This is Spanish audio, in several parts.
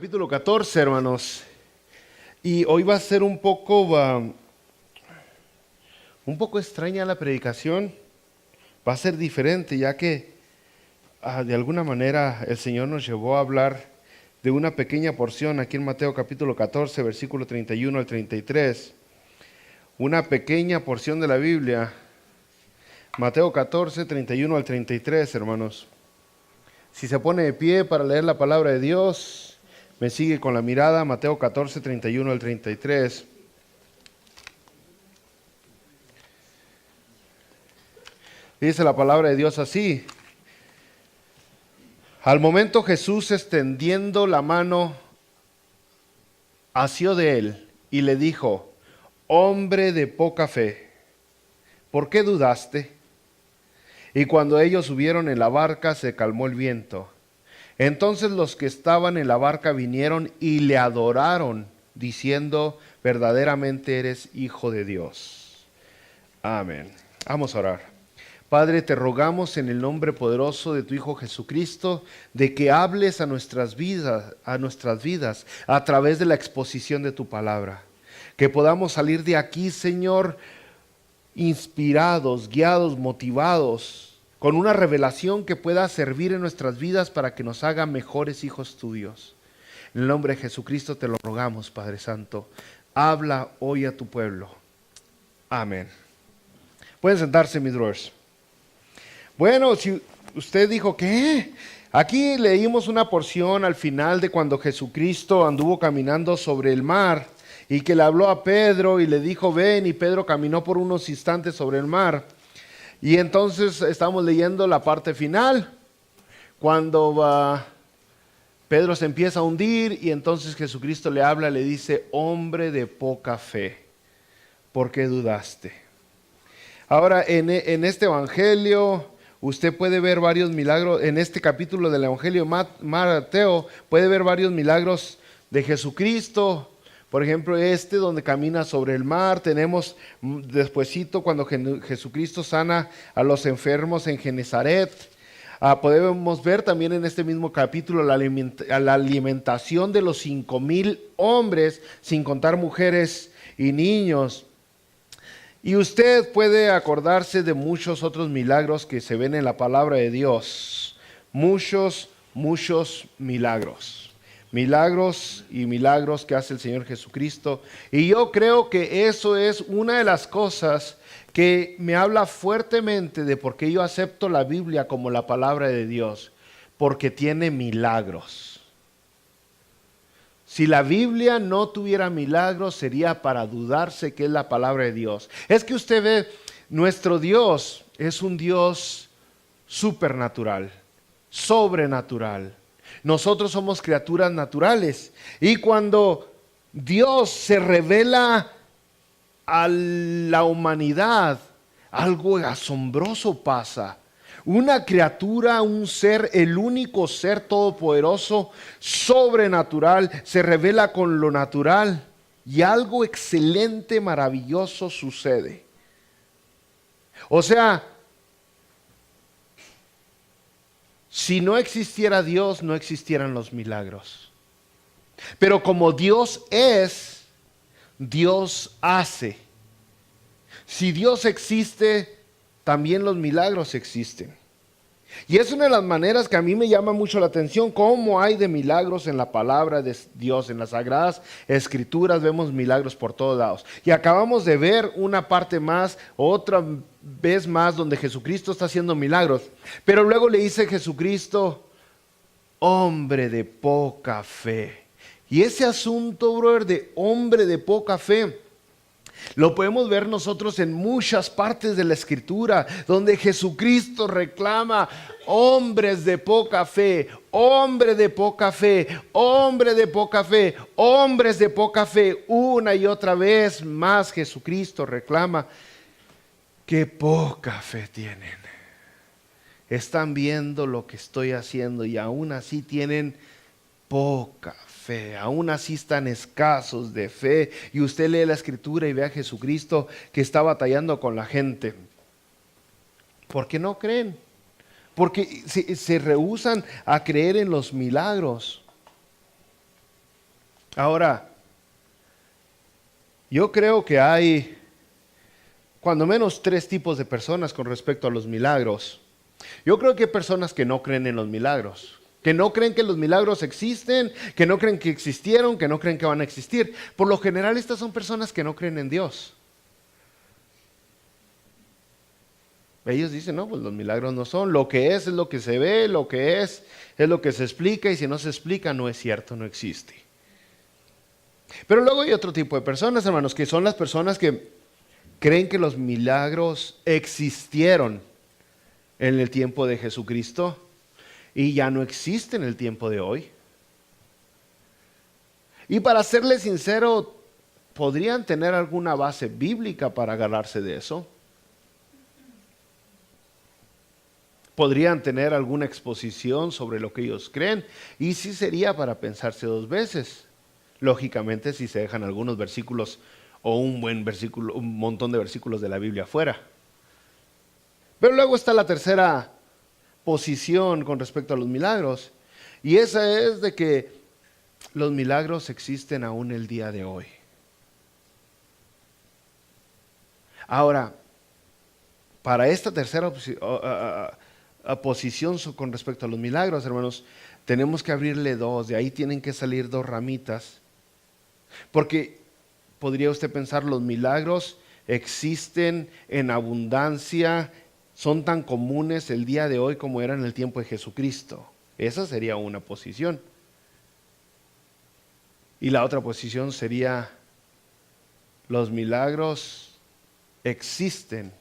capítulo 14, hermanos. Y hoy va a ser un poco extraña la predicación. Va a ser diferente, ya que de alguna manera el Señor nos llevó a hablar de una pequeña porción aquí en Mateo capítulo 14, versículo 31 al 33. Una pequeña porción de la Biblia. Mateo 14, 31 al 33, hermanos. Si se pone de pie para leer la palabra de Dios, me sigue con la mirada. Mateo 14, 31 al 33. Dice la palabra de Dios así: al momento Jesús, extendiendo la mano, asió de él y le dijo: hombre de poca fe, ¿por qué dudaste? Y cuando ellos subieron en la barca, se calmó el viento. Entonces los que estaban en la barca vinieron y le adoraron, diciendo: verdaderamente eres Hijo de Dios. Amén. Vamos a orar. Padre, te rogamos en el nombre poderoso de tu Hijo Jesucristo, de que hables a nuestras vidas a través de la exposición de tu palabra. Que podamos salir de aquí, Señor, inspirados, guiados, motivados, con una revelación que pueda servir en nuestras vidas para que nos haga mejores hijos tuyos. En el nombre de Jesucristo te lo rogamos, Padre Santo. Habla hoy a tu pueblo. Amén. Pueden sentarse, mis brothers. Bueno, si usted dijo, ¿qué? Aquí leímos una porción al final de cuando Jesucristo anduvo caminando sobre el mar y que le habló a Pedro y le dijo, ven, y Pedro caminó por unos instantes sobre el mar. Y entonces estamos leyendo la parte final, cuando Pedro se empieza a hundir y entonces Jesucristo le habla, le dice, hombre de poca fe, ¿por qué dudaste? Ahora, en este evangelio, usted puede ver varios milagros. En este capítulo del evangelio Mateo, puede ver varios milagros de Jesucristo. Por ejemplo, donde camina sobre el mar. Tenemos despuesito cuando Jesucristo sana a los enfermos en Genezaret. Podemos ver también en este mismo capítulo la alimentación de los 5,000 hombres, sin contar mujeres y niños. Y usted puede acordarse de muchos otros milagros que se ven en la palabra de Dios. Muchos milagros. Milagros y milagros que hace el Señor Jesucristo. Y yo creo que eso es una de las cosas que me habla fuertemente de por qué yo acepto la Biblia como la palabra de Dios. Porque tiene milagros. Si la Biblia no tuviera milagros, sería para dudarse que es la palabra de Dios. Es que usted ve, nuestro Dios es un Dios supernatural, sobrenatural. Nosotros somos criaturas naturales. Y cuando Dios se revela a la humanidad, algo asombroso pasa. Una criatura, un ser, el único ser todopoderoso, sobrenatural, se revela con lo natural y algo excelente, maravilloso sucede. O sea, si no existiera Dios, no existieran los milagros. Pero como Dios es, Dios hace. Si Dios existe, también los milagros existen. Y es una de las maneras que a mí me llama mucho la atención, cómo hay de milagros en la palabra de Dios, en las sagradas escrituras vemos milagros por todos lados. Y acabamos de ver una parte más, otra vez más, donde Jesucristo está haciendo milagros. Pero luego le dice Jesucristo, hombre de poca fe. Y ese asunto, brother, de hombre de poca fe, lo podemos ver nosotros en muchas partes de la Escritura, donde Jesucristo reclama hombres de poca fe, hombre de poca fe, hombre de poca fe, hombres de poca fe. Una y otra vez más Jesucristo reclama que poca fe tienen. Están viendo lo que estoy haciendo y aún así tienen poca fe, aún así están escasos de fe. Y usted lee la escritura y ve a Jesucristo que está batallando con la gente. ¿Por qué no creen? Porque se rehúsan a creer en los milagros. Ahora, yo creo que hay cuando menos 3 tipos de personas con respecto a los milagros. Yo creo que hay personas que no creen en los milagros, que no creen que los milagros existen, que no creen que existieron, que no creen que van a existir. Por lo general, estas son personas que no creen en Dios. Ellos dicen, no, pues los milagros no son. Lo que es lo que se ve, lo que es lo que se explica, y si no se explica, no es cierto, no existe. Pero luego hay otro tipo de personas, hermanos, que son las personas que creen que los milagros existieron en el tiempo de Jesucristo y ya no existen en el tiempo de hoy. Y para serles sincero, ¿podrían tener alguna base bíblica para agarrarse de eso? ¿Podrían tener alguna exposición sobre lo que ellos creen? Y sí sería para pensarse 2 veces. Lógicamente, si se dejan algunos versículos o un buen versículo, un montón de versículos de la Biblia afuera. Pero luego está la tercera posición con respecto a los milagros, y esa es de que los milagros existen aún el día de hoy. Ahora, para esta tercera posición con respecto a los milagros, hermanos, tenemos que abrirle 2, de ahí tienen que salir 2 ramitas, porque podría usted pensar, los milagros existen en abundancia, son tan comunes el día de hoy como eran en el tiempo de Jesucristo. Esa sería una posición. Y la otra posición sería, los milagros existen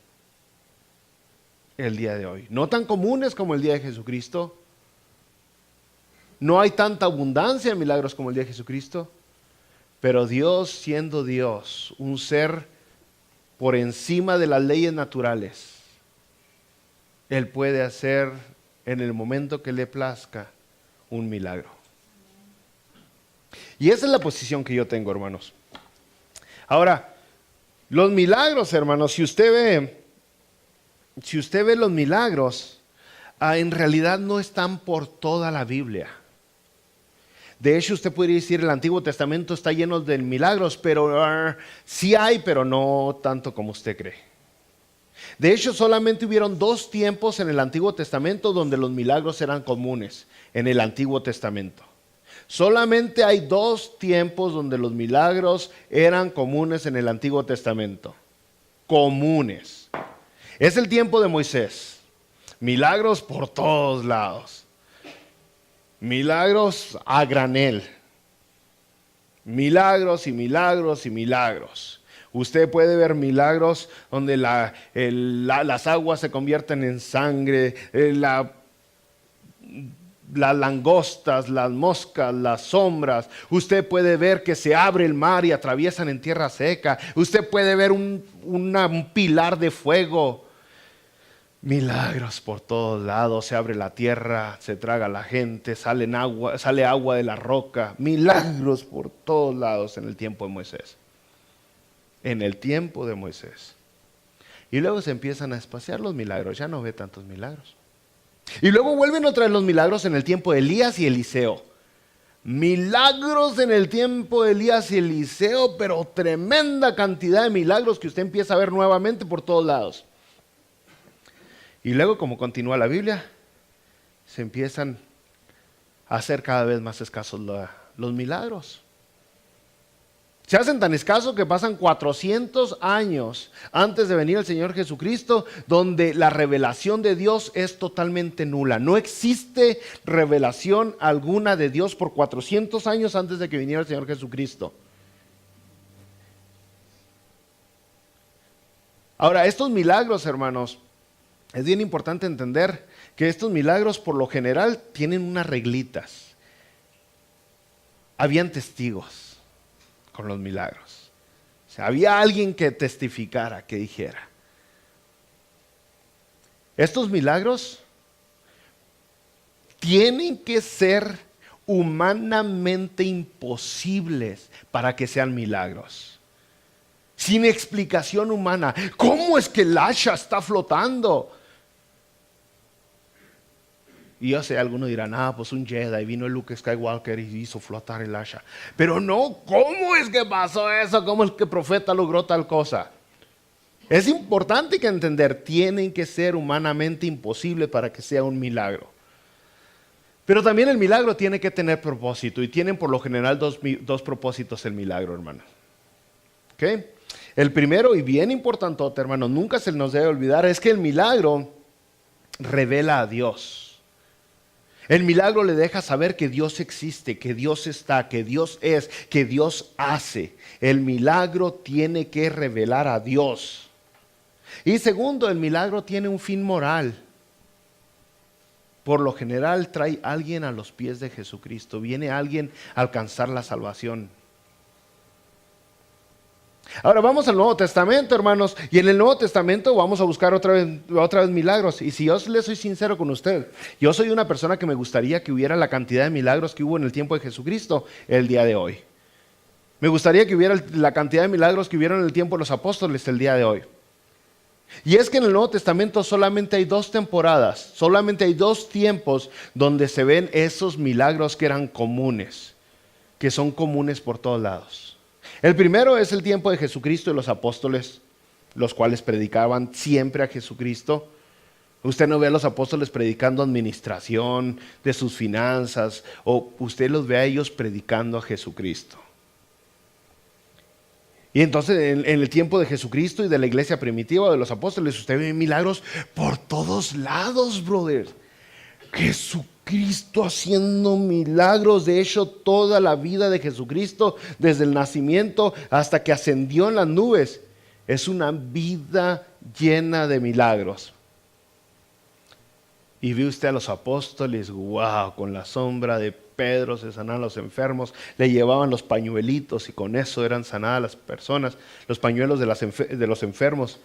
el día de hoy. No tan comunes como el día de Jesucristo. No hay tanta abundancia de milagros como el día de Jesucristo. Pero Dios, siendo Dios, un ser por encima de las leyes naturales, Él puede hacer en el momento que le plazca un milagro. Y esa es la posición que yo tengo, hermanos. Ahora, los milagros, hermanos, si usted ve los milagros, en realidad no están por toda la Biblia. De hecho, usted podría decir el Antiguo Testamento está lleno de milagros, pero sí hay, pero no tanto como usted cree. De hecho, solamente hubieron 2 tiempos en el Antiguo Testamento donde los milagros eran comunes, en el Antiguo Testamento. Solamente hay 2 tiempos donde los milagros eran comunes en el Antiguo Testamento. Comunes. Es el tiempo de Moisés. Milagros por todos lados. Milagros a granel. Milagros y milagros y milagros. Usted puede ver milagros donde las aguas se convierten en sangre, las langostas, las moscas, las sombras. Usted puede ver que se abre el mar y atraviesan en tierra seca. Usted puede ver un pilar de fuego. Milagros por todos lados, se abre la tierra, se traga la gente, sale agua de la roca. Milagros por todos lados en el tiempo de Moisés. En el tiempo de Moisés. Y luego se empiezan a espaciar los milagros, ya no ve tantos milagros. Y luego vuelven otra vez los milagros en el tiempo de Elías y Eliseo. Milagros en el tiempo de Elías y Eliseo, pero tremenda cantidad de milagros que usted empieza a ver nuevamente por todos lados. Y luego, como continúa la Biblia, se empiezan a hacer cada vez más escasos los milagros. Se hacen tan escasos que pasan 400 años antes de venir el Señor Jesucristo, donde la revelación de Dios es totalmente nula. No existe revelación alguna de Dios por 400 años antes de que viniera el Señor Jesucristo. Ahora, estos milagros, hermanos, es bien importante entender que estos milagros por lo general tienen unas reglitas. Habían testigos con los milagros. O sea, había alguien que testificara, que dijera. Estos milagros tienen que ser humanamente imposibles para que sean milagros. Sin explicación humana. ¿Cómo es que el asha está flotando? Y yo sé, algunos dirán, pues un Jedi, vino el Luke Skywalker y hizo flotar el asha. Pero no, ¿cómo es que pasó eso? ¿Cómo es que el profeta logró tal cosa? Es importante que entender, tienen que ser humanamente imposible para que sea un milagro. Pero también el milagro tiene que tener propósito, y tienen por lo general dos propósitos el milagro, hermanos. ¿Ok? El primero, y bien importante, hermanos, nunca se nos debe olvidar, es que el milagro revela a Dios. El milagro le deja saber que Dios existe, que Dios está, que Dios es, que Dios hace. El milagro tiene que revelar a Dios. Y segundo, el milagro tiene un fin moral. Por lo general trae a alguien a los pies de Jesucristo. Viene alguien a alcanzar la salvación. Ahora vamos al Nuevo Testamento, hermanos, y en el Nuevo Testamento vamos a buscar otra vez milagros. Y si yo le soy sincero con usted, yo soy una persona que me gustaría que hubiera la cantidad de milagros que hubo en el tiempo de Jesucristo el día de hoy. Me gustaría que hubiera la cantidad de milagros que hubieron en el tiempo de los apóstoles el día de hoy. Y es que en el Nuevo Testamento solamente hay 2 temporadas, solamente hay 2 tiempos donde se ven esos milagros que eran comunes, que son comunes por todos lados. El primero es el tiempo de Jesucristo y los apóstoles, los cuales predicaban siempre a Jesucristo. Usted no ve a los apóstoles predicando administración de sus finanzas, o usted los ve a ellos predicando a Jesucristo. Y entonces en el tiempo de Jesucristo y de la iglesia primitiva, de los apóstoles, usted ve milagros por todos lados, brother. Jesucristo haciendo milagros. De hecho, toda la vida de Jesucristo, desde el nacimiento hasta que ascendió en las nubes, es una vida llena de milagros. Y ve usted a los apóstoles, wow, con la sombra de Pedro se sanaban los enfermos, le llevaban los pañuelitos y con eso eran sanadas las personas, los pañuelos de los enfermos.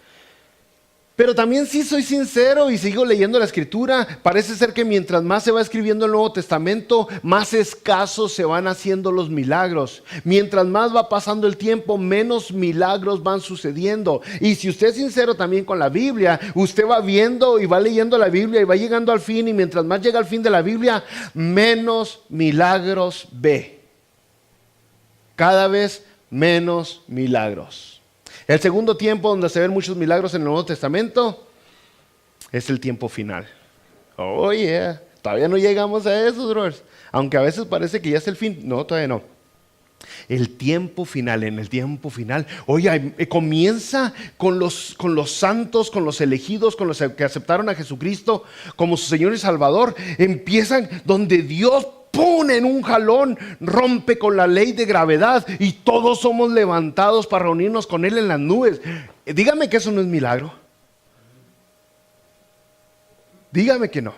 Pero también, sí soy sincero y sigo leyendo la Escritura, parece ser que mientras más se va escribiendo el Nuevo Testamento, más escasos se van haciendo los milagros. Mientras más va pasando el tiempo, menos milagros van sucediendo. Y si usted es sincero también con la Biblia, usted va viendo y va leyendo la Biblia y va llegando al fin, y mientras más llega al fin de la Biblia, menos milagros ve. Cada vez menos milagros. El segundo tiempo donde se ven muchos milagros en el Nuevo Testamento es el tiempo final. Oh yeah, todavía no llegamos a eso, brothers. Aunque a veces parece que ya es el fin. No, todavía no. El tiempo final, en el tiempo final, oye, comienza con los santos, con los elegidos, con los que aceptaron a Jesucristo como su Señor y Salvador. Empiezan donde Dios pone en un jalón, rompe con la ley de gravedad y todos somos levantados para reunirnos con Él en las nubes. Dígame que eso no es milagro. Dígame que no.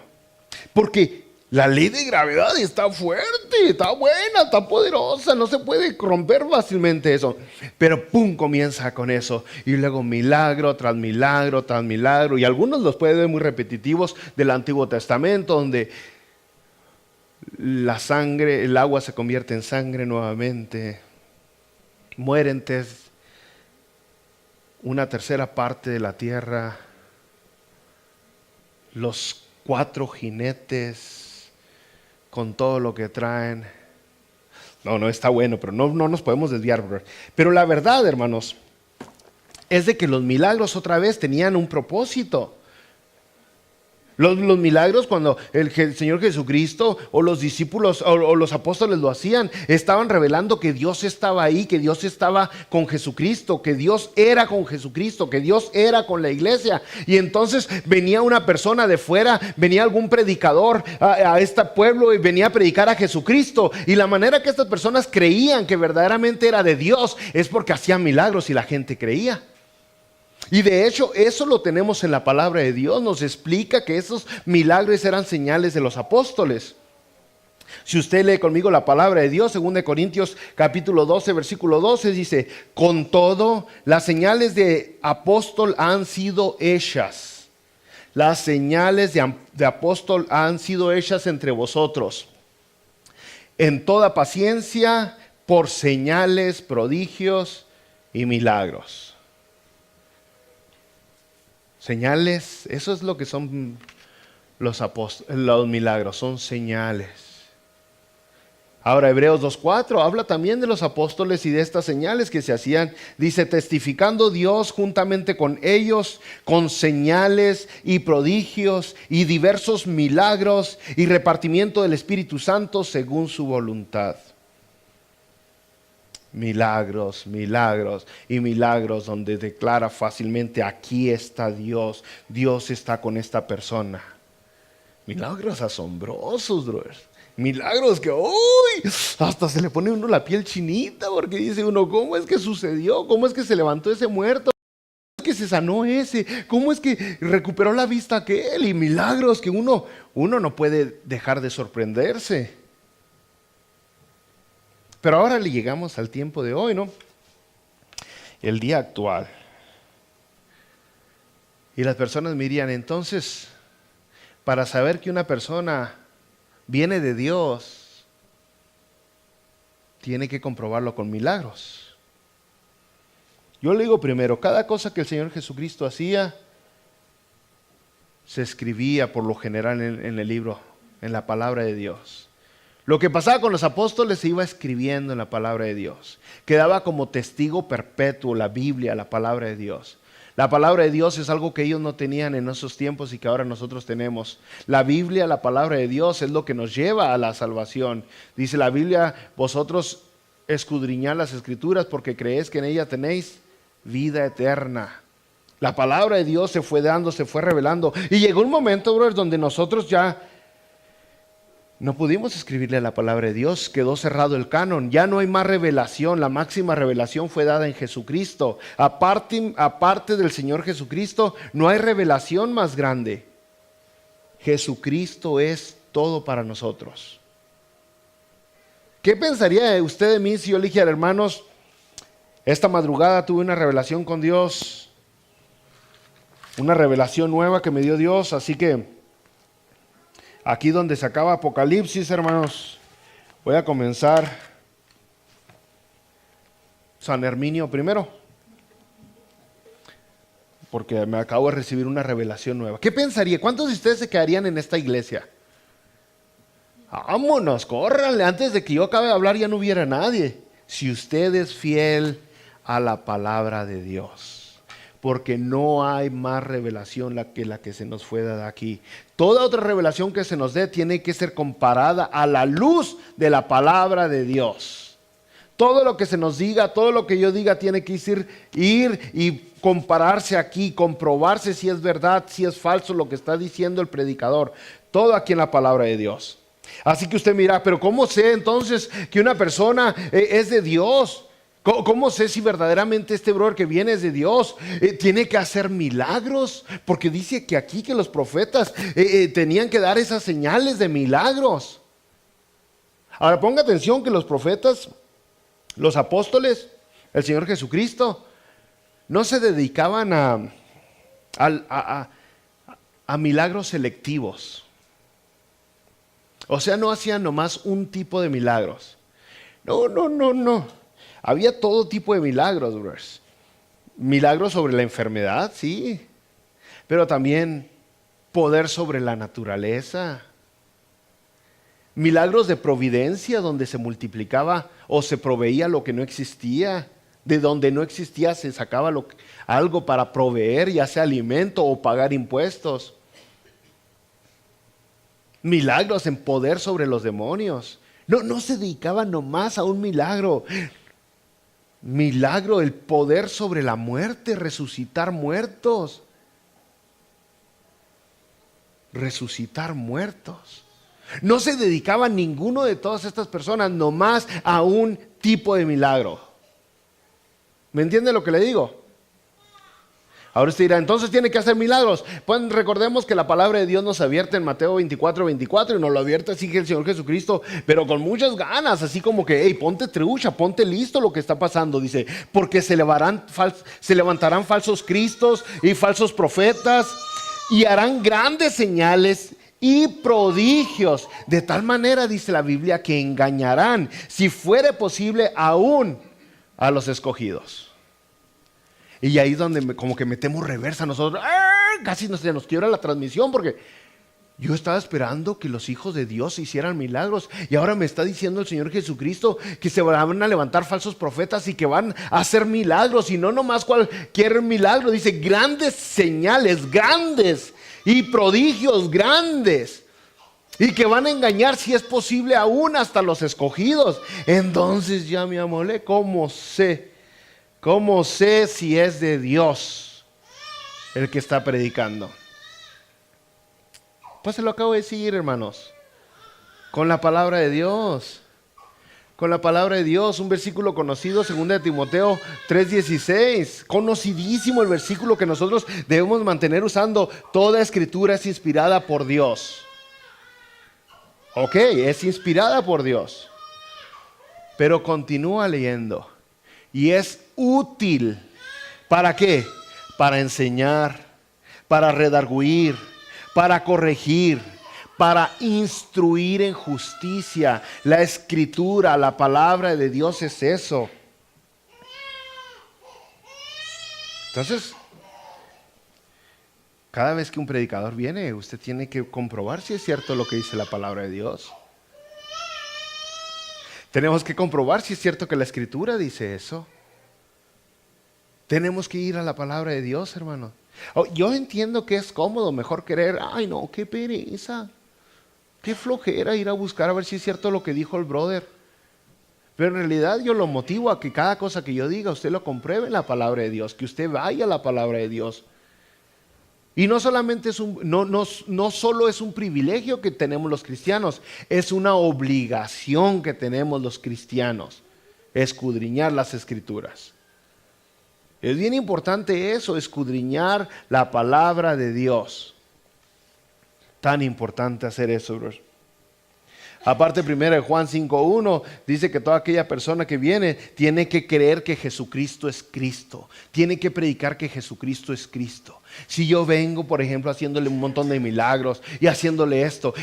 Porque la ley de gravedad está fuerte, está buena, está poderosa, no se puede romper fácilmente eso. Pero pum, comienza con eso. Y luego milagro tras milagro tras milagro. Y algunos los puede ver muy repetitivos del Antiguo Testamento, donde la sangre, el agua se convierte en sangre nuevamente. Mueren una tercera parte de la tierra. Los 4 jinetes con todo lo que traen. No está bueno, pero no nos podemos desviar, bro. Pero la verdad, hermanos, es de que los milagros otra vez tenían un propósito. Los milagros, cuando el Señor Jesucristo o los discípulos o los apóstoles lo hacían, estaban revelando que Dios estaba ahí, que Dios estaba con Jesucristo, que Dios era con Jesucristo, que Dios era con la iglesia. Y entonces venía una persona de fuera, venía algún predicador a este pueblo y venía a predicar a Jesucristo. Y la manera que estas personas creían que verdaderamente era de Dios es porque hacían milagros y la gente creía. Y de hecho eso lo tenemos en la palabra de Dios. Nos explica que esos milagros eran señales de los apóstoles. Si usted lee conmigo la palabra de Dios, 2 Corintios capítulo 12, versículo 12, dice: con todo, las señales de apóstol han sido hechas. Las señales de apóstol han sido hechas entre vosotros, en toda paciencia, por señales, prodigios y milagros. Señales, eso es lo que son los milagros, son señales. Ahora Hebreos 2:4 habla también de los apóstoles y de estas señales que se hacían. Dice, testificando Dios juntamente con ellos, con señales y prodigios y diversos milagros y repartimiento del Espíritu Santo según su voluntad. Milagros, milagros y milagros donde declara fácilmente, aquí está Dios, Dios está con esta persona. Milagros asombrosos, brothers. Milagros que ¡uy! Hasta se le pone uno la piel chinita porque dice uno, ¿cómo es que sucedió? ¿Cómo es que se levantó ese muerto? ¿Cómo es que se sanó ese? ¿Cómo es que recuperó la vista aquel? Y milagros que uno no puede dejar de sorprenderse. Pero ahora le llegamos al tiempo de hoy, ¿no? El día actual. Y las personas me dirían, entonces, para saber que una persona viene de Dios, tiene que comprobarlo con milagros. Yo le digo primero, cada cosa que el Señor Jesucristo hacía, se escribía por lo general en el libro, en la palabra de Dios. Lo que pasaba con los apóstoles se iba escribiendo en la palabra de Dios. Quedaba como testigo perpetuo la Biblia, la palabra de Dios. La palabra de Dios es algo que ellos no tenían en esos tiempos y que ahora nosotros tenemos. La Biblia, la palabra de Dios, es lo que nos lleva a la salvación. Dice la Biblia, vosotros escudriñad las Escrituras porque creéis que en ella tenéis vida eterna. La palabra de Dios se fue dando, se fue revelando. Y llegó un momento, brothers, donde nosotros ya no pudimos escribirle la palabra de Dios, quedó cerrado el canon, ya no hay más revelación, la máxima revelación fue dada en Jesucristo. Aparte del Señor Jesucristo, no hay revelación más grande. Jesucristo es todo para nosotros. ¿Qué pensaría usted de mí si yo le dijera, hermanos, esta madrugada tuve una revelación con Dios, una revelación nueva que me dio Dios, así que aquí donde se acaba Apocalipsis, hermanos, voy a comenzar San Herminio primero, porque me acabo de recibir una revelación nueva. ¿Qué pensaría? ¿Cuántos de ustedes se quedarían en esta iglesia? Vámonos, córranle, antes de que yo acabe de hablar ya no hubiera nadie. Si usted es fiel a la palabra de Dios. Porque no hay más revelación que la que se nos fue dada aquí. Toda otra revelación que se nos dé tiene que ser comparada a la luz de la palabra de Dios. Todo lo que se nos diga, todo lo que yo diga tiene que ir y compararse aquí, comprobarse si es verdad, si es falso lo que está diciendo el predicador. Todo aquí en la palabra de Dios. Así que usted mira, pero ¿cómo sé entonces que una persona es de Dios? ¿Cómo sé si verdaderamente este brother que viene es de Dios? Tiene que hacer milagros, porque dice que aquí que los profetas tenían que dar esas señales de milagros. Ahora ponga atención que los profetas, los apóstoles, el Señor Jesucristo, no se dedicaban a milagros selectivos. O sea, no hacían nomás un tipo de milagros. No. Había todo tipo de milagros, brothers. Milagros sobre la enfermedad, sí. Pero también poder sobre la naturaleza. Milagros de providencia donde se multiplicaba o se proveía lo que no existía. De donde no existía se sacaba algo para proveer, ya sea alimento o pagar impuestos. Milagros en poder sobre los demonios. No se dedicaban nomás a un milagro. Milagro, el poder sobre la muerte, resucitar muertos. Resucitar muertos. No se dedicaba ninguno de todas estas personas nomás a un tipo de milagro. ¿Me entiende lo que le digo? Ahora usted dirá, entonces tiene que hacer milagros. Pues recordemos que la palabra de Dios nos advierte en Mateo 24:24 y nos lo advierte así que el Señor Jesucristo, pero con muchas ganas, así como que, hey, ponte trucha, ponte listo lo que está pasando. Dice, porque se levantarán falsos cristos y falsos profetas y harán grandes señales y prodigios. De tal manera, dice la Biblia, que engañarán, si fuere posible, aún a los escogidos. Y ahí es donde como que metemos reversa nosotros. Casi se nos quiebra la transmisión porque Yo estaba esperando que los hijos de Dios hicieran milagros y ahora me está diciendo el Señor Jesucristo que se van a levantar falsos profetas y que van a hacer milagros, y no nomás cualquier milagro, dice grandes señales, grandes y prodigios grandes, y que van a engañar, si es posible, aún hasta los escogidos. Entonces ya me amolé. ¿Cómo sé si es de Dios el que está predicando? Pues se lo acabo de decir, hermanos, con la palabra de Dios. Con la palabra de Dios, un versículo conocido, 2 Timoteo 3:16, conocidísimo el versículo que nosotros debemos mantener usando. Toda escritura es inspirada por Dios. Ok, es inspirada por Dios, pero continúa leyendo. Y es útil, ¿para qué? Para enseñar, para redarguir, para corregir, para instruir en justicia. La escritura, la palabra de Dios es eso. Entonces, cada vez que un predicador viene, usted tiene que comprobar si es cierto lo que dice la palabra de Dios. Tenemos que comprobar si es cierto que la escritura dice eso. Tenemos que ir a la palabra de Dios, hermano. Yo entiendo que es cómodo, mejor querer, ay no, qué pereza, qué flojera ir a buscar a ver si es cierto lo que dijo el brother. Pero en realidad yo lo motivo a que cada cosa que yo diga, usted lo compruebe en la palabra de Dios, que usted vaya a la palabra de Dios. Y no solamente no solo es un privilegio que tenemos los cristianos, es una obligación que tenemos los cristianos, escudriñar las escrituras. Es bien importante eso, escudriñar la palabra de Dios. Tan importante hacer eso, bro. Aparte, 1 Juan 5:1 dice que toda aquella persona que viene tiene que creer que Jesucristo es Cristo. Tiene que predicar que Jesucristo es Cristo. Si yo vengo, por ejemplo, haciéndole un montón de milagros y haciéndole esto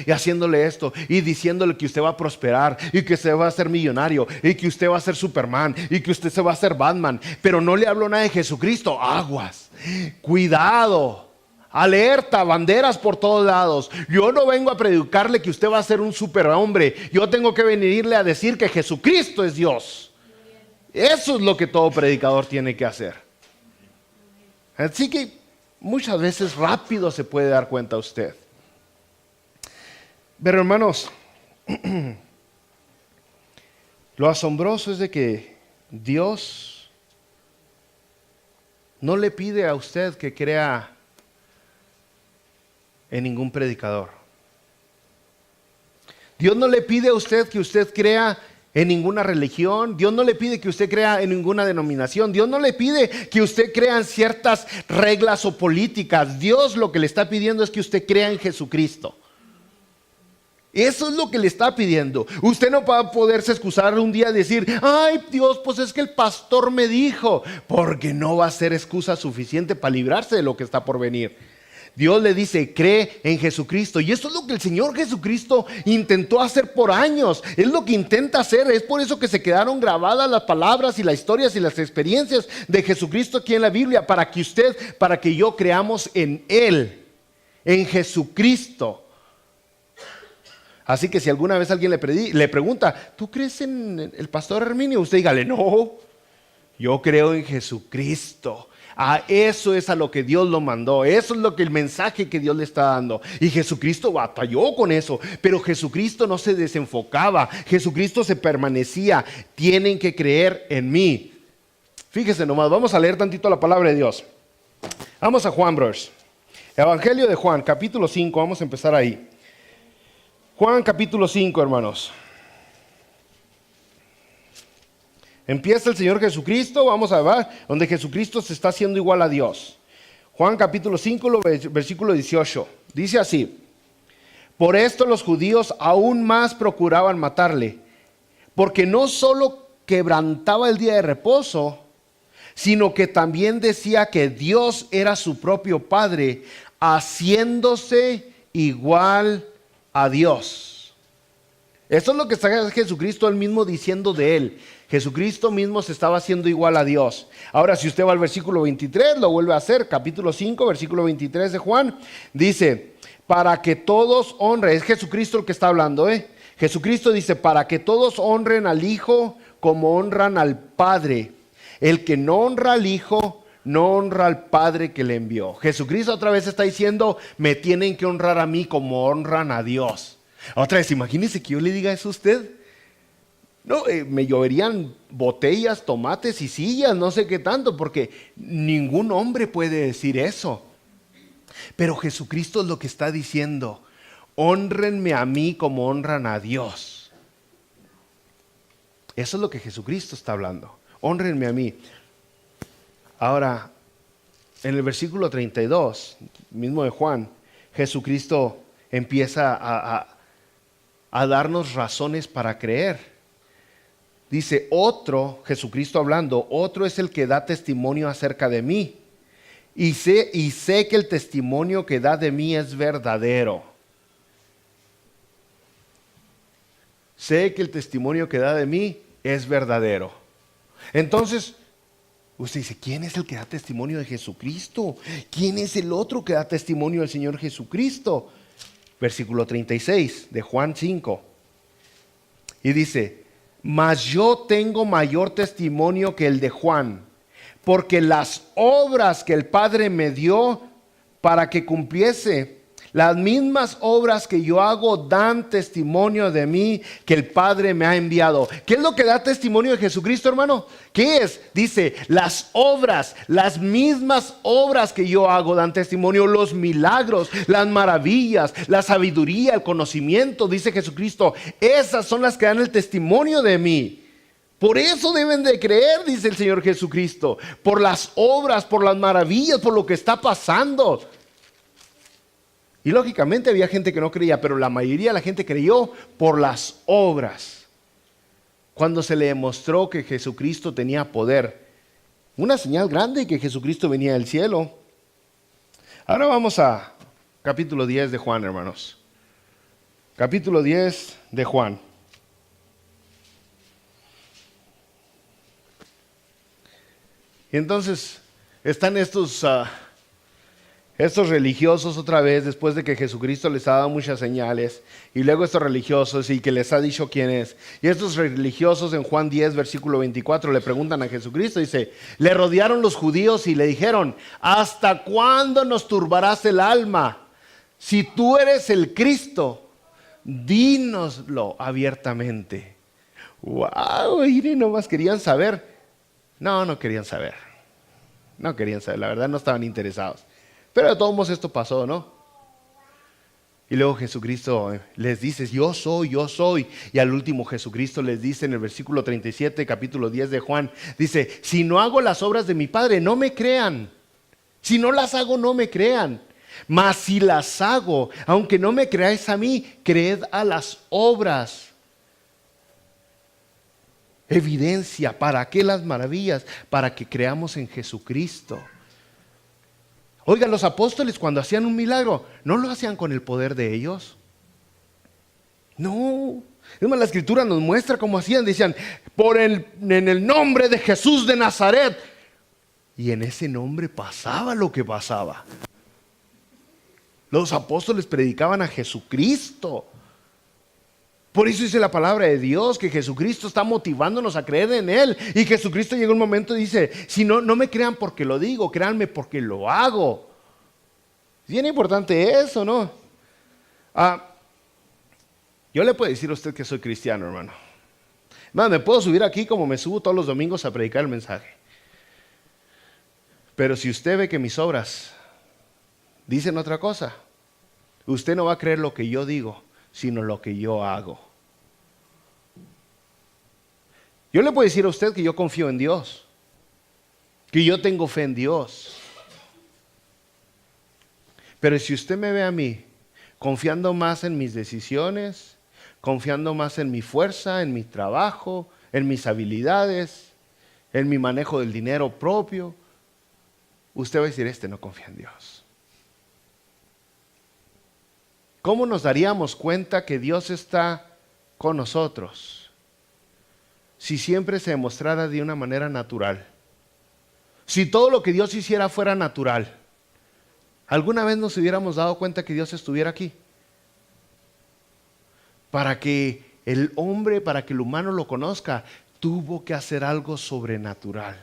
y diciéndole que usted va a prosperar y que usted va a ser millonario y que usted va a ser Superman y que usted se va a hacer Batman, pero no le hablo nada de Jesucristo, aguas, cuidado. Alerta, banderas por todos lados. Yo no vengo a predicarle que usted va a ser un superhombre. Yo tengo que venirle a decir que Jesucristo es Dios. Eso es lo que todo predicador tiene que hacer. Así que muchas veces rápido se puede dar cuenta usted. Pero hermanos, lo asombroso es de que Dios no le pide a usted que crea en ningún predicador. Dios no le pide a usted que usted crea en ninguna religión. Dios no le pide que usted crea en ninguna denominación. Dios no le pide que usted crea en ciertas reglas o políticas. Dios lo que le está pidiendo es que usted crea en Jesucristo. Eso es lo que le está pidiendo. Usted no va a poderse excusar un día y decir, ay Dios, pues es que el pastor me dijo, porque no va a ser excusa suficiente para librarse de lo que está por venir. Dios le dice, cree en Jesucristo. Y eso es lo que el Señor Jesucristo intentó hacer por años. Es lo que intenta hacer. Es por eso que se quedaron grabadas las palabras y las historias y las experiencias de Jesucristo aquí en la Biblia. Para que yo creamos en Él, en Jesucristo. Así que si alguna vez alguien le pregunta, ¿tú crees en el pastor Herminio? Usted dígale, no, yo creo en Jesucristo. A eso es a lo que Dios lo mandó. Eso es lo que el mensaje que Dios le está dando. Y Jesucristo batalló con eso, pero Jesucristo no se desenfocaba. Jesucristo se permanecía. Tienen que creer en mí. Fíjese nomás, vamos a leer tantito la palabra de Dios. Vamos a Juan, brothers. Evangelio de Juan, capítulo 5, vamos a empezar ahí. Juan capítulo 5, hermanos. Empieza el Señor Jesucristo, vamos a ver, donde Jesucristo se está haciendo igual a Dios. Juan capítulo 5, versículo 18. Dice así: por esto los judíos aún más procuraban matarle, porque no solo quebrantaba el día de reposo, sino que también decía que Dios era su propio Padre, haciéndose igual a Dios. Esto es lo que está Jesucristo él mismo diciendo de él. Jesucristo mismo se estaba haciendo igual a Dios. Ahora, si usted va al versículo 23, lo vuelve a hacer, capítulo 5, versículo 23 de Juan, dice: para que todos honren. Es Jesucristo el que está hablando, ¿eh? Jesucristo dice, para que todos honren al Hijo como honran al Padre. El que no honra al Hijo, no honra al Padre que le envió. Jesucristo otra vez está diciendo, me tienen que honrar a mí como honran a Dios. Otra vez, imagínese que yo le diga eso a usted. No, me lloverían botellas, tomates y sillas, no sé qué tanto, porque ningún hombre puede decir eso. Pero Jesucristo es lo que está diciendo, hónrenme a mí como honran a Dios. Eso es lo que Jesucristo está hablando, hónrenme a mí. Ahora, en el versículo 32, mismo de Juan, Jesucristo empieza a darnos razones para creer. Dice, otro, Jesucristo hablando, otro es el que da testimonio acerca de mí. Y sé que el testimonio que da de mí es verdadero. Sé que el testimonio que da de mí es verdadero. Entonces, usted dice, ¿quién es el que da testimonio de Jesucristo? ¿Quién es el otro que da testimonio del Señor Jesucristo? Versículo 36 de Juan 5. Y dice, mas yo tengo mayor testimonio que el de Juan, porque las obras que el Padre me dio para que cumpliese, las mismas obras que yo hago dan testimonio de mí que el Padre me ha enviado. ¿Qué es lo que da testimonio de Jesucristo, hermano? ¿Qué es? Dice, las obras, las mismas obras que yo hago dan testimonio, los milagros, las maravillas, la sabiduría, el conocimiento, dice Jesucristo. Esas son las que dan el testimonio de mí. Por eso deben de creer, dice el Señor Jesucristo, por las obras, por las maravillas, por lo que está pasando. Y lógicamente había gente que no creía, pero la mayoría de la gente creyó por las obras. Cuando se le demostró que Jesucristo tenía poder, una señal grande que Jesucristo venía del cielo. Ahora vamos a capítulo 10 de Juan, hermanos. Capítulo 10 de Juan. Y entonces están estos religiosos otra vez, después de que Jesucristo les ha dado muchas señales, y luego estos religiosos y que les ha dicho quién es. Y estos religiosos en Juan 10, versículo 24, le preguntan a Jesucristo, dice, le rodearon los judíos y le dijeron, ¿hasta cuándo nos turbarás el alma? Si tú eres el Cristo, dínoslo abiertamente. ¡Wow! Y nomás querían saber. No querían saber. No querían saber, la verdad no estaban interesados. Pero de todos modos esto pasó, ¿no? Y luego Jesucristo les dice, yo soy. Y al último Jesucristo les dice en el versículo 37, capítulo 10 de Juan, dice, si no hago las obras de mi Padre, no me crean. Si no las hago, no me crean. Mas si las hago, aunque no me creáis a mí, creed a las obras. Evidencia, ¿para qué las maravillas? Para que creamos en Jesucristo. Oigan, los apóstoles cuando hacían un milagro, ¿no lo hacían con el poder de ellos? No. Es más, la Escritura nos muestra cómo hacían. Decían, en el nombre de Jesús de Nazaret. Y en ese nombre pasaba lo que pasaba. Los apóstoles predicaban a Jesucristo. Por eso dice la palabra de Dios que Jesucristo está motivándonos a creer en Él. Y Jesucristo llega un momento y dice, si no me crean porque lo digo, créanme porque lo hago. Es bien importante eso, ¿no? Yo le puedo decir a usted que soy cristiano, hermano. Me puedo subir aquí como me subo todos los domingos a predicar el mensaje. Pero si usted ve que mis obras dicen otra cosa, usted no va a creer lo que yo digo, sino lo que yo hago. Yo le puedo decir a usted que yo confío en Dios, que yo tengo fe en Dios. Pero si usted me ve a mí confiando más en mis decisiones, confiando más en mi fuerza, en mi trabajo, en mis habilidades, en mi manejo del dinero propio, usted va a decir, este no confía en Dios. ¿Cómo nos daríamos cuenta que Dios está con nosotros si siempre se demostrara de una manera natural? Si todo lo que Dios hiciera fuera natural. ¿Alguna vez nos hubiéramos dado cuenta que Dios estuviera aquí? Para que el hombre, para que el humano lo conozca, tuvo que hacer algo sobrenatural.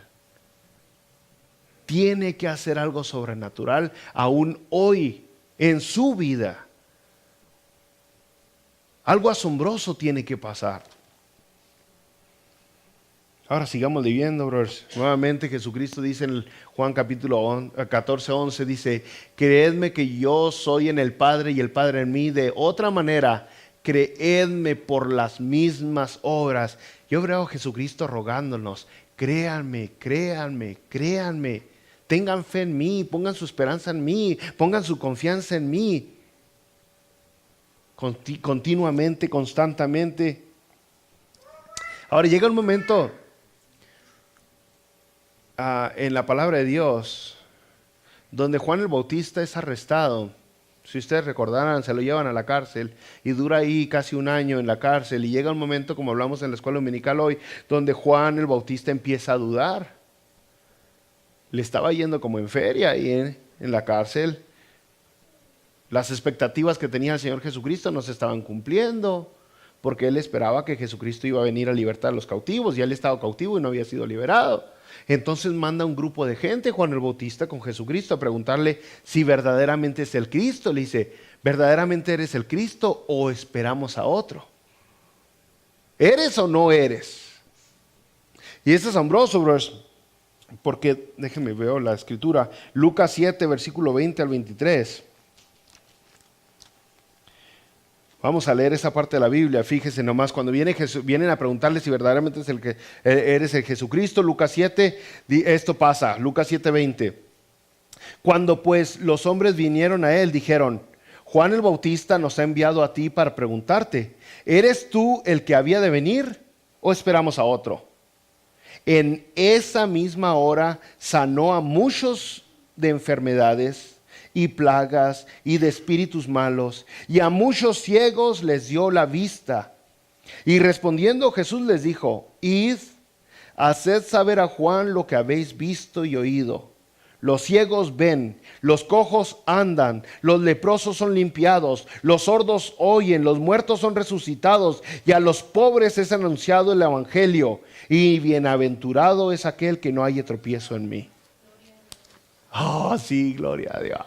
Tiene que hacer algo sobrenatural aún hoy en su vida. Algo asombroso tiene que pasar. Ahora sigamos leyendo, brothers. Nuevamente Jesucristo dice en Juan capítulo 14, 11, dice: creedme que yo soy en el Padre y el Padre en mí. De otra manera, creedme por las mismas obras. Yo veo a Jesucristo rogándonos: créanme, créanme, créanme. Tengan fe en mí, pongan su esperanza en mí, pongan su confianza en mí. Continuamente, constantemente. Ahora llega un momento en la palabra de Dios donde Juan el Bautista es arrestado. Si ustedes recordarán, se lo llevan a la cárcel y dura ahí casi un año en la cárcel, y llega un momento, como hablamos en la escuela dominical hoy, donde Juan el Bautista empieza a dudar. Le estaba yendo como en feria ahí en la cárcel. Las expectativas que tenía el Señor Jesucristo no se estaban cumpliendo, porque él esperaba que Jesucristo iba a venir a libertar a los cautivos, y él estaba cautivo y no había sido liberado. Entonces manda un grupo de gente, Juan el Bautista, con Jesucristo a preguntarle si verdaderamente es el Cristo. Le dice: ¿verdaderamente eres el Cristo o esperamos a otro? ¿Eres o no eres? Y es asombroso, brothers, porque déjenme ver la escritura. Lucas 7, versículo 20 al 23. Vamos a leer esa parte de la Biblia. Fíjese nomás, cuando vienen a preguntarle si verdaderamente es eres el Jesucristo, Lucas 7, esto pasa, Lucas 7, 20. Cuando pues los hombres vinieron a él, dijeron: Juan el Bautista nos ha enviado a ti para preguntarte: ¿eres tú el que había de venir o esperamos a otro? En esa misma hora sanó a muchos de enfermedades y plagas y de espíritus malos, y a muchos ciegos les dio la vista. Y respondiendo Jesús les dijo: id, haced saber a Juan lo que habéis visto y oído. Los ciegos ven, los cojos andan, los leprosos son limpiados, los sordos oyen, los muertos son resucitados, y a los pobres es anunciado el evangelio. Y bienaventurado es aquel que no haya tropiezo en mí. Oh, sí, gloria a Dios.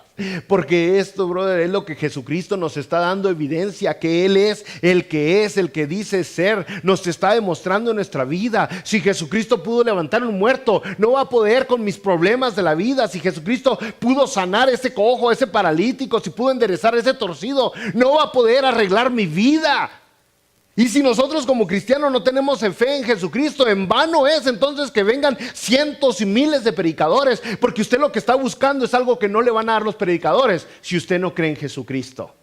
Porque esto, brother, es lo que Jesucristo nos está dando evidencia, que Él es, el que dice ser. Nos está demostrando en nuestra vida. Si Jesucristo pudo levantar un muerto, no va a poder con mis problemas de la vida. Si Jesucristo pudo sanar ese cojo, ese paralítico, si pudo enderezar ese torcido, no va a poder arreglar mi vida. Y si nosotros como cristianos no tenemos fe en Jesucristo, en vano es entonces que vengan cientos y miles de predicadores, porque usted lo que está buscando es algo que no le van a dar los predicadores si usted no cree en Jesucristo.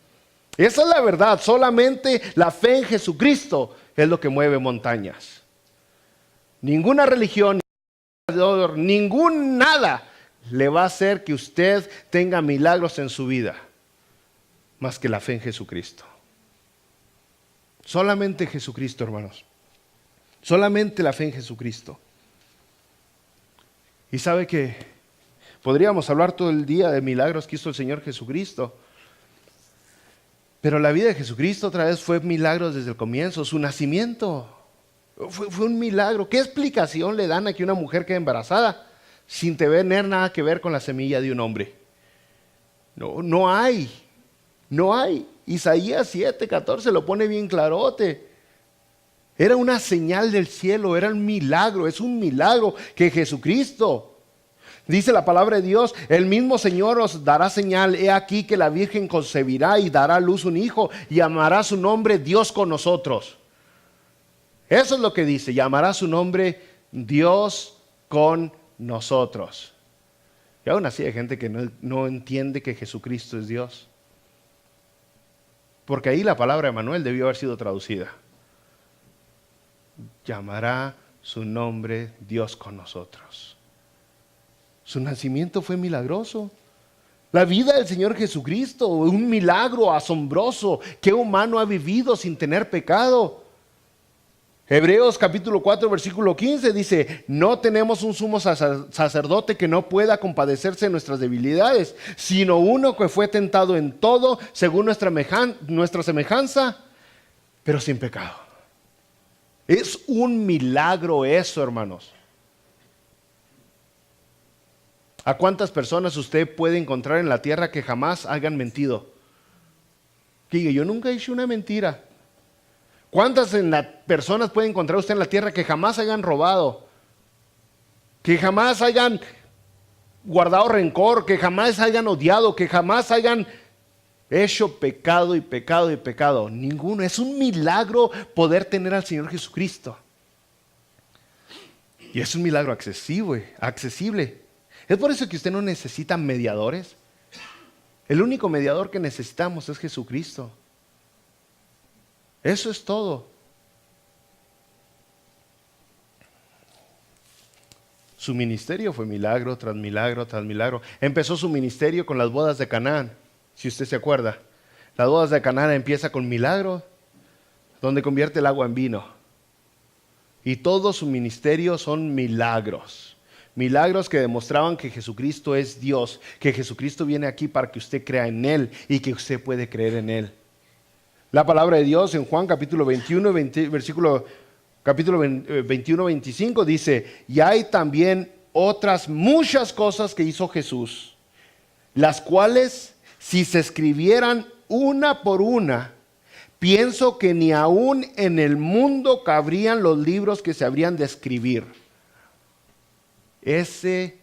Esa es la verdad. Solamente la fe en Jesucristo es lo que mueve montañas. Ninguna religión, ningún nada le va a hacer que usted tenga milagros en su vida más que la fe en Jesucristo. Solamente Jesucristo, hermanos. Solamente la fe en Jesucristo. Y sabe que podríamos hablar todo el día de milagros que hizo el Señor Jesucristo. Pero la vida de Jesucristo otra vez fue milagros desde el comienzo. Su nacimiento fue un milagro. ¿Qué explicación le dan a que una mujer quede embarazada sin tener nada que ver con la semilla de un hombre? No hay. Isaías 7:14 lo pone bien clarote. Era una señal del cielo, era un milagro, es un milagro que Jesucristo, dice la palabra de Dios: el mismo Señor os dará señal, he aquí que la Virgen concebirá y dará a luz un hijo, y llamará su nombre Dios con nosotros. Eso es lo que dice, llamará su nombre Dios con nosotros. Y aún así hay gente que no entiende que Jesucristo es Dios. Porque ahí la palabra Emmanuel debió haber sido traducida. Llamará su nombre Dios con nosotros. Su nacimiento fue milagroso. La vida del Señor Jesucristo, un milagro asombroso. ¿Qué humano ha vivido sin tener pecado? Hebreos capítulo 4 versículo 15 dice, no tenemos un sumo sacerdote que no pueda compadecerse de nuestras debilidades, sino uno que fue tentado en todo según nuestra semejanza, pero sin pecado. Es un milagro eso, hermanos. ¿A cuántas personas usted puede encontrar en la tierra que jamás hayan mentido? Que diga, yo nunca hice una mentira. ¿Cuántas personas puede encontrar usted en la tierra que jamás hayan robado? Que jamás hayan guardado rencor, que jamás hayan odiado, que jamás hayan hecho pecado y pecado y pecado. Ninguno. Es un milagro poder tener al Señor Jesucristo. Y es un milagro accesible. Es por eso que usted no necesita mediadores. El único mediador que necesitamos es Jesucristo. Eso es todo. Su ministerio fue milagro tras milagro tras milagro. Empezó su ministerio con las bodas de Canaán, si usted se acuerda. Las bodas de Canaán empieza con milagro, donde convierte el agua en vino. Y todo su ministerio son milagros. Milagros que demostraban que Jesucristo es Dios, que Jesucristo viene aquí para que usted crea en Él y que usted puede creer en Él. La palabra de Dios en Juan capítulo 21, capítulo 21, 25 dice, y hay también otras muchas cosas que hizo Jesús, las cuales si se escribieran una por una, pienso que ni aún en el mundo cabrían los libros que se habrían de escribir. Ese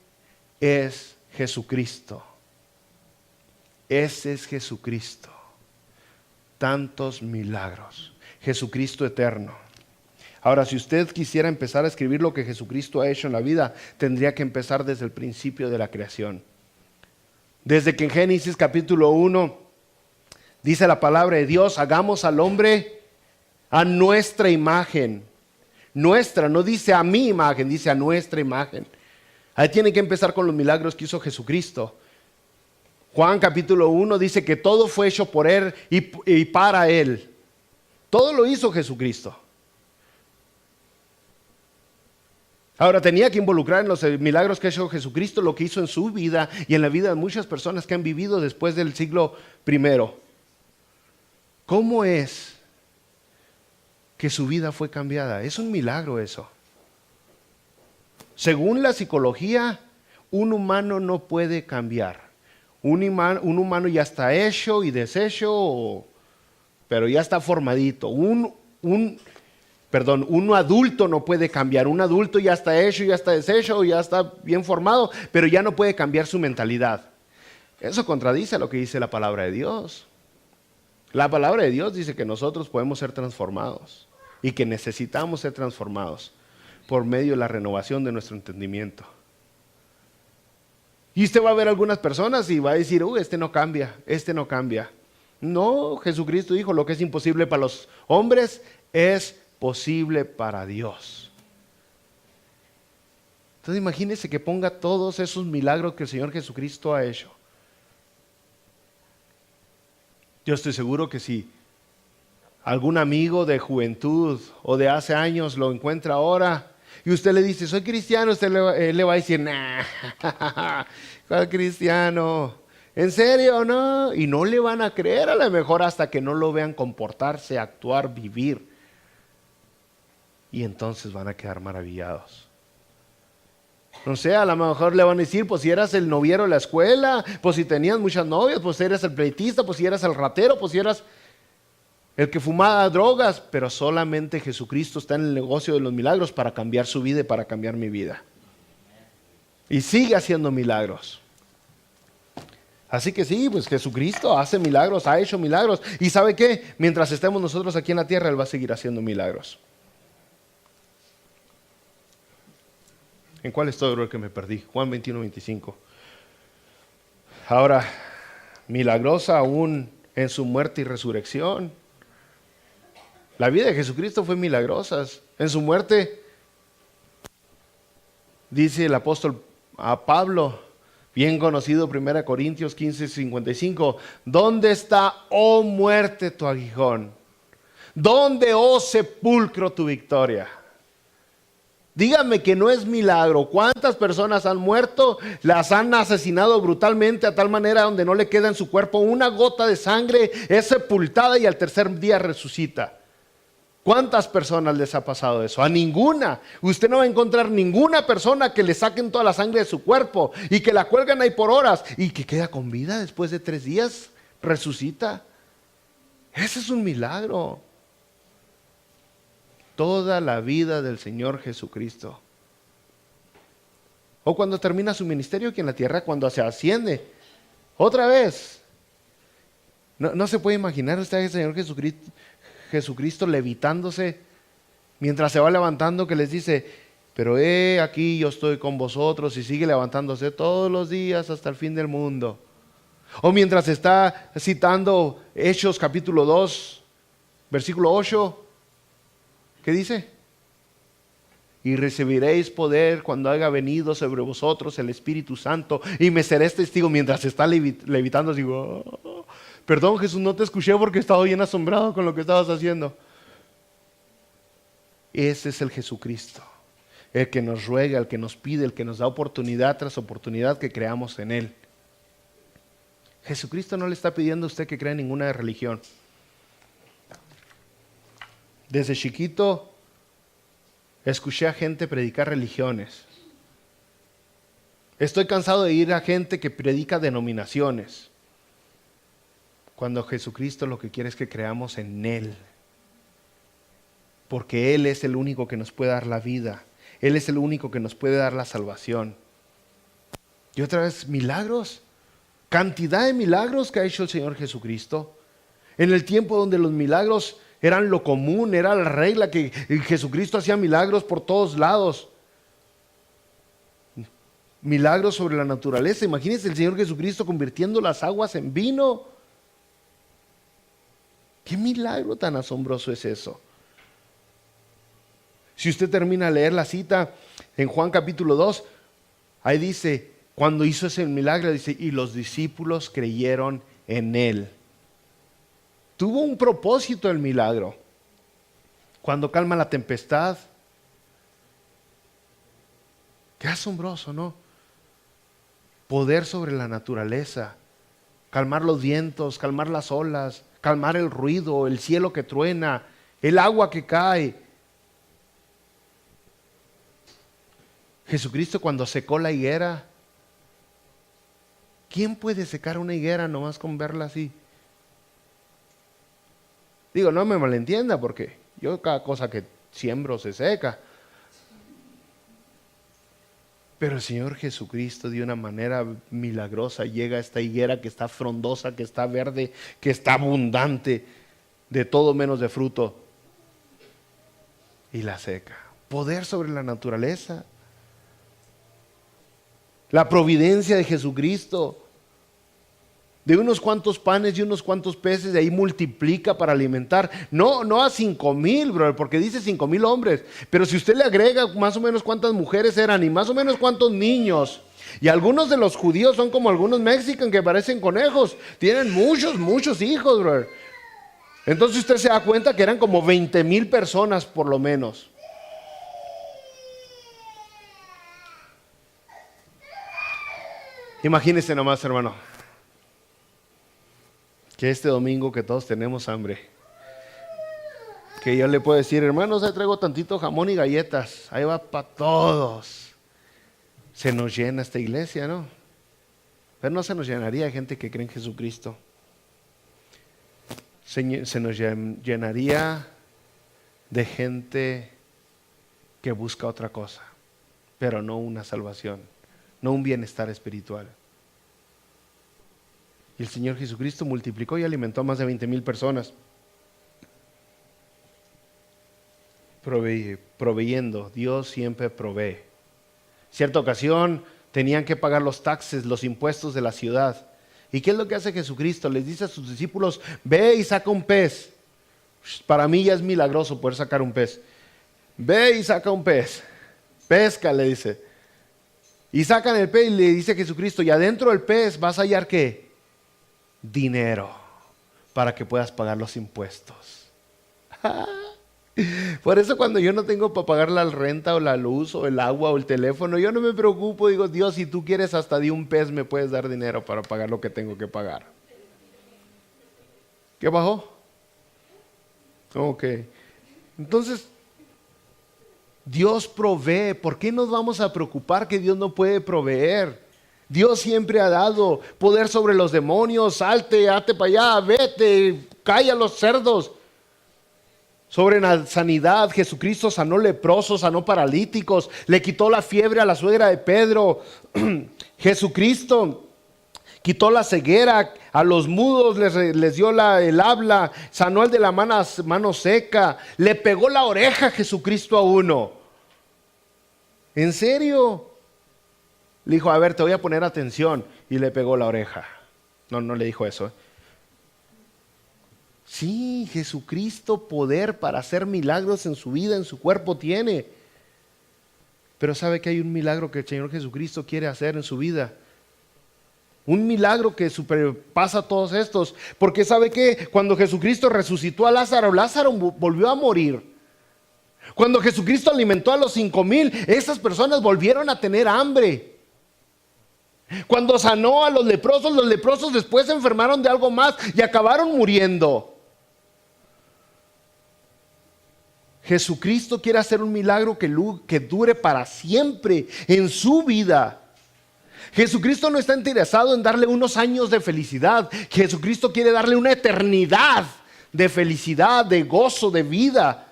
es Jesucristo. Ese es Jesucristo. Tantos milagros. Jesucristo eterno. Ahora, si usted quisiera empezar a escribir lo que Jesucristo ha hecho en la vida, tendría que empezar desde el principio de la creación. Desde que en Génesis capítulo 1 dice la palabra de Dios, hagamos al hombre a nuestra imagen. Nuestra, no dice a mi imagen, dice a nuestra imagen. Ahí tiene que empezar con los milagros que hizo Jesucristo. Juan capítulo 1 dice que todo fue hecho por Él y para Él. Todo lo hizo Jesucristo. Ahora tenía que involucrar en los milagros que ha hecho Jesucristo lo que hizo en su vida y en la vida de muchas personas que han vivido después del siglo I. ¿Cómo es que su vida fue cambiada? Es un milagro eso. Según la psicología, un humano no puede cambiar. Un humano ya está hecho y deshecho, pero ya está formadito. Un adulto no puede cambiar. Un adulto ya está hecho, ya está deshecho, ya está bien formado, pero ya no puede cambiar su mentalidad. Eso contradice lo que dice la palabra de Dios. La palabra de Dios dice que nosotros podemos ser transformados y que necesitamos ser transformados por medio de la renovación de nuestro entendimiento. Y usted va a ver algunas personas y va a decir, este no cambia, este no cambia. No, Jesucristo dijo, lo que es imposible para los hombres es posible para Dios. Entonces imagínese que ponga todos esos milagros que el Señor Jesucristo ha hecho. Yo estoy seguro que si algún amigo de juventud o de hace años lo encuentra ahora y usted le dice, soy cristiano, usted le va a decir, nah, ¿cuál cristiano? ¿En serio no? Y no le van a creer a lo mejor hasta que no lo vean comportarse, actuar, vivir. Y entonces van a quedar maravillados. No sé, a lo mejor le van a decir, pues si eras el noviero de la escuela, pues si tenías muchas novias, pues si eras el pleitista, pues si eras el ratero, pues si eras el que fumaba drogas, pero solamente Jesucristo está en el negocio de los milagros para cambiar su vida y para cambiar mi vida. Y sigue haciendo milagros. Así que sí, pues Jesucristo hace milagros, ha hecho milagros. ¿Y sabe qué? Mientras estemos nosotros aquí en la tierra, Él va a seguir haciendo milagros. ¿En cuál estoy? Creo que me perdí. Juan 21, 25. Ahora, milagrosa aún en su muerte y resurrección. La vida de Jesucristo fue milagrosa. En su muerte, dice el apóstol a Pablo, bien conocido, 1 Corintios 15, 55, ¿dónde está, oh muerte, tu aguijón? ¿Dónde, oh sepulcro, tu victoria? Dígame que no es milagro. ¿Cuántas personas han muerto? Las han asesinado brutalmente a tal manera donde no le queda en su cuerpo una gota de sangre, es sepultada y al tercer día resucita. ¿Cuántas personas les ha pasado eso? A ninguna. Usted no va a encontrar ninguna persona que le saquen toda la sangre de su cuerpo y que la cuelgan ahí por horas y que queda con vida después de 3 días, resucita. Ese es un milagro. Toda la vida del Señor Jesucristo. O cuando termina su ministerio aquí en la tierra, cuando se asciende. Otra vez. No se puede imaginar usted al Señor Jesucristo levitándose mientras se va levantando, que les dice, pero aquí yo estoy con vosotros, y sigue levantándose todos los días hasta el fin del mundo. O mientras está citando Hechos capítulo 2, versículo 8, ¿qué dice? Y recibiréis poder cuando haya venido sobre vosotros el Espíritu Santo, y me seréis testigo. Mientras está levitando, digo, perdón Jesús, no te escuché porque estaba bien asombrado con lo que estabas haciendo. Ese es el Jesucristo, el que nos ruega, el que nos pide, el que nos da oportunidad tras oportunidad que creamos en Él. Jesucristo no le está pidiendo a usted que crea en ninguna religión. Desde chiquito escuché a gente predicar religiones. Estoy cansado de ir a gente que predica denominaciones, cuando Jesucristo lo que quiere es que creamos en Él, porque Él es el único que nos puede dar la vida. Él es el único que nos puede dar la salvación. Y otra vez, milagros, cantidad de milagros que ha hecho el Señor Jesucristo. En el tiempo donde los milagros eran lo común, era la regla, que Jesucristo hacía milagros por todos lados. Milagros sobre la naturaleza. Imagínense el Señor Jesucristo convirtiendo las aguas en vino. ¿Qué milagro tan asombroso es eso? Si usted termina de leer la cita en Juan capítulo 2, ahí dice, cuando hizo ese milagro, dice, y los discípulos creyeron en Él. Tuvo un propósito el milagro. Cuando calma la tempestad. Qué asombroso, ¿no? Poder sobre la naturaleza. Calmar los vientos, calmar las olas, calmar el ruido, el cielo que truena, el agua que cae. Jesucristo cuando secó la higuera. ¿Quién puede secar una higuera nomás con verla así? Digo, no me malentienda, porque yo cada cosa que siembro se seca. Pero el Señor Jesucristo de una manera milagrosa llega a esta higuera que está frondosa, que está verde, que está abundante, de todo menos de fruto, y la seca. Poder sobre la naturaleza. La providencia de Jesucristo. De unos cuantos panes y unos cuantos peces, de ahí multiplica para alimentar. No a 5,000, brother, porque dice 5,000 hombres. Pero si usted le agrega más o menos cuántas mujeres eran y más o menos cuántos niños. Y algunos de los judíos son como algunos mexicanos que parecen conejos. Tienen muchos hijos, brother. Entonces usted se da cuenta que eran como 20,000 personas por lo menos. Imagínese nomás, hermano, que este domingo que todos tenemos hambre, que yo le puedo decir, hermanos, ahí traigo tantito jamón y galletas, ahí va para todos. Se nos llena esta iglesia, ¿no? Pero no se nos llenaría de gente que cree en Jesucristo. Se nos llenaría de gente que busca otra cosa, pero no una salvación, no un bienestar espiritual. Y el Señor Jesucristo multiplicó y alimentó a más de 20,000 personas. Proveyendo, Dios siempre provee. Cierta ocasión tenían que pagar los taxes, los impuestos de la ciudad. ¿Y qué es lo que hace Jesucristo? Les dice a sus discípulos, ve y saca un pez. Para mí ya es milagroso poder sacar un pez. Ve y saca un pez. Pesca, le dice. Y sacan el pez y le dice a Jesucristo, y adentro del pez vas a hallar ¿qué? Dinero, para que puedas pagar los impuestos. Por eso cuando yo no tengo para pagar la renta o la luz o el agua o el teléfono, yo no me preocupo. Digo, Dios, si tú quieres hasta de un pez me puedes dar dinero para pagar lo que tengo que pagar. ¿Qué bajó? Ok. Entonces, Dios provee. ¿Por qué nos vamos a preocupar que Dios no puede proveer? Dios siempre ha dado poder sobre los demonios. Salte, hazte para allá, vete, calla a los cerdos. Sobre la sanidad, Jesucristo sanó leprosos, sanó paralíticos, le quitó la fiebre a la suegra de Pedro. Jesucristo quitó la ceguera, a los mudos les dio el habla, sanó al de la mano seca, le pegó la oreja Jesucristo a uno. ¿En serio? Le dijo, a ver, te voy a poner atención, y le pegó la oreja. No le dijo eso. Sí, Jesucristo poder para hacer milagros en su vida, en su cuerpo tiene. Pero ¿sabe que hay un milagro que el Señor Jesucristo quiere hacer en su vida? Un milagro que superpasa todos estos. Porque ¿sabe qué? Cuando Jesucristo resucitó a Lázaro, Lázaro volvió a morir. Cuando Jesucristo alimentó a los 5,000, esas personas volvieron a tener hambre. Cuando sanó a los leprosos después se enfermaron de algo más y acabaron muriendo. Jesucristo quiere hacer un milagro que dure para siempre en su vida. Jesucristo no está interesado en darle unos años de felicidad. Jesucristo quiere darle una eternidad de felicidad, de gozo, de vida.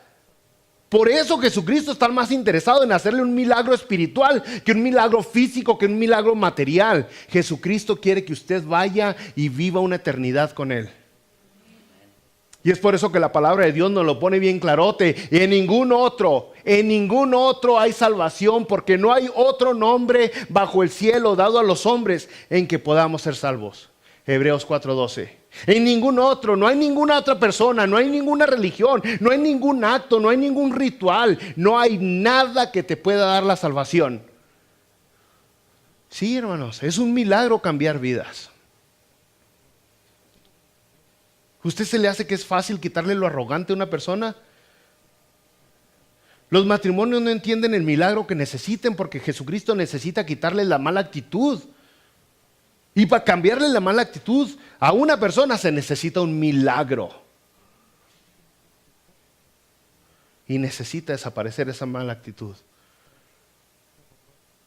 Por eso Jesucristo está más interesado en hacerle un milagro espiritual que un milagro físico, que un milagro material. Jesucristo quiere que usted vaya y viva una eternidad con Él. Y es por eso que la palabra de Dios nos lo pone bien clarote. En ningún otro hay salvación, porque no hay otro nombre bajo el cielo dado a los hombres en que podamos ser salvos. Hebreos 4:12. En ningún otro, no hay ninguna otra persona, no hay ninguna religión, no hay ningún acto, no hay ningún ritual, no hay nada que te pueda dar la salvación. Sí, hermanos, es un milagro cambiar vidas. ¿Usted se le hace que es fácil quitarle lo arrogante a una persona? Los matrimonios no entienden el milagro que necesiten porque Jesucristo necesita quitarle la mala actitud. Y para cambiarle la mala actitud a una persona se necesita un milagro. Y necesita desaparecer esa mala actitud.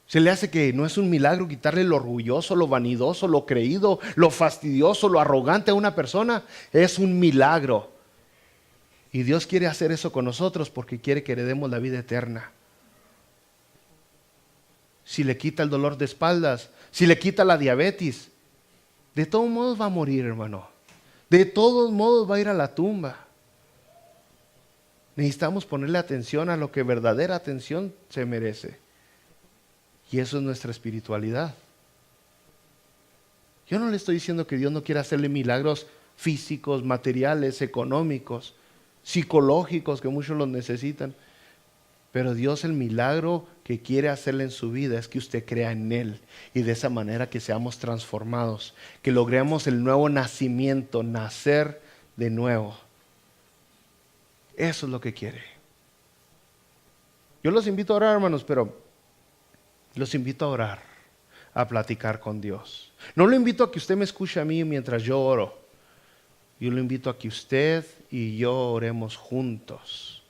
Se le hace que no es un milagro quitarle lo orgulloso, lo vanidoso, lo creído, lo fastidioso, lo arrogante a una persona. Es un milagro. Y Dios quiere hacer eso con nosotros porque quiere que heredemos la vida eterna. Si le quita el dolor de espaldas, si le quita la diabetes, de todos modos va a morir, hermano. De todos modos va a ir a la tumba. Necesitamos ponerle atención a lo que verdadera atención se merece. Y eso es nuestra espiritualidad. Yo no le estoy diciendo que Dios no quiera hacerle milagros físicos, materiales, económicos, psicológicos, que muchos los necesitan. Pero Dios, el milagro que quiere hacerle en su vida es que usted crea en Él. Y de esa manera que seamos transformados, que logremos el nuevo nacimiento, nacer de nuevo. Eso es lo que quiere. Yo los invito a orar, hermanos, pero los invito a orar, a platicar con Dios. No lo invito a que usted me escuche a mí mientras yo oro. Yo lo invito a que usted y yo oremos juntos.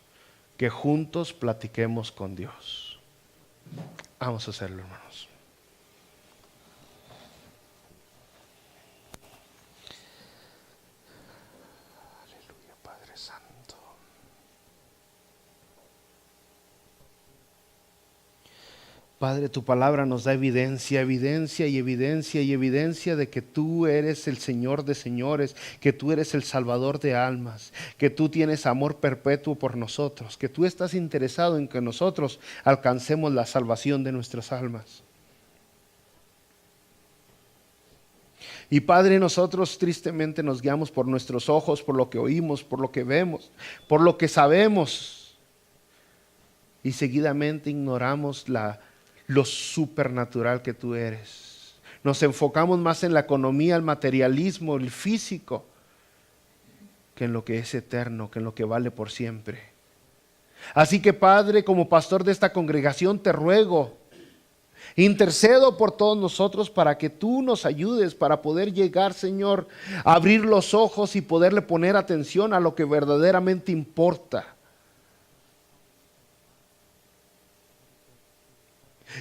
Que juntos platiquemos con Dios. Vamos a hacerlo, hermanos. Aleluya, Padre Santo. Padre, tu palabra nos da evidencia de que tú eres el Señor de señores, que tú eres el Salvador de almas, que tú tienes amor perpetuo por nosotros, que tú estás interesado en que nosotros alcancemos la salvación de nuestras almas. Y Padre, nosotros tristemente nos guiamos por nuestros ojos, por lo que oímos, por lo que vemos, por lo que sabemos, y seguidamente ignoramos lo supernatural que tú eres. Nos enfocamos más en la economía, el materialismo, el físico. que en lo que es eterno, que en lo que vale por siempre. Así que, Padre, como pastor de esta congregación, te ruego, intercedo por todos nosotros para que tú nos ayudes para poder llegar, Señor, a abrir los ojos y poderle poner atención a lo que verdaderamente importa.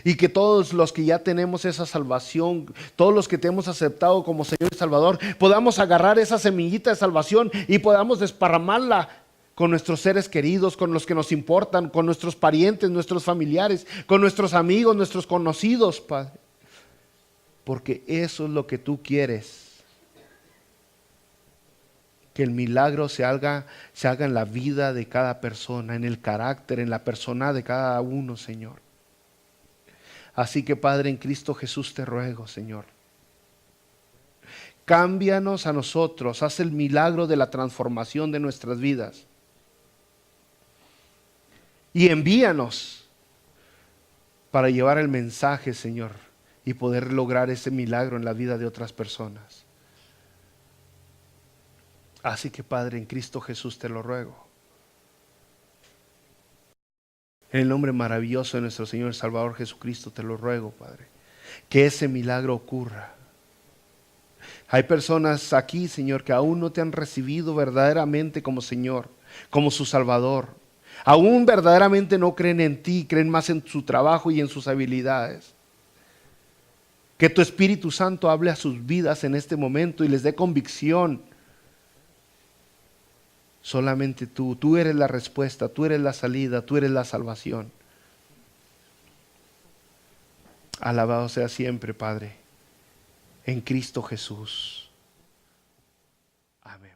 Y que todos los que ya tenemos esa salvación, todos los que te hemos aceptado como Señor y Salvador, podamos agarrar esa semillita de salvación y podamos desparramarla con nuestros seres queridos, con los que nos importan, con nuestros parientes, nuestros familiares, con nuestros amigos, nuestros conocidos, Padre. Porque eso es lo que tú quieres. Que el milagro se haga en la vida de cada persona, en el carácter, en la persona de cada uno, Señor. Así que, Padre, en Cristo Jesús te ruego, Señor. Cámbianos a nosotros, haz el milagro de la transformación de nuestras vidas. Y envíanos para llevar el mensaje, Señor, y poder lograr ese milagro en la vida de otras personas. Así que, Padre, en Cristo Jesús te lo ruego. En el nombre maravilloso de nuestro Señor y Salvador Jesucristo te lo ruego, Padre, que ese milagro ocurra. Hay personas aquí, Señor, que aún no te han recibido verdaderamente como Señor, como su Salvador. Aún verdaderamente no creen en ti, creen más en su trabajo y en sus habilidades. Que tu Espíritu Santo hable a sus vidas en este momento y les dé convicción. Solamente tú eres la respuesta, tú eres la salida, tú eres la salvación. Alabado sea siempre, Padre, en Cristo Jesús. Amén.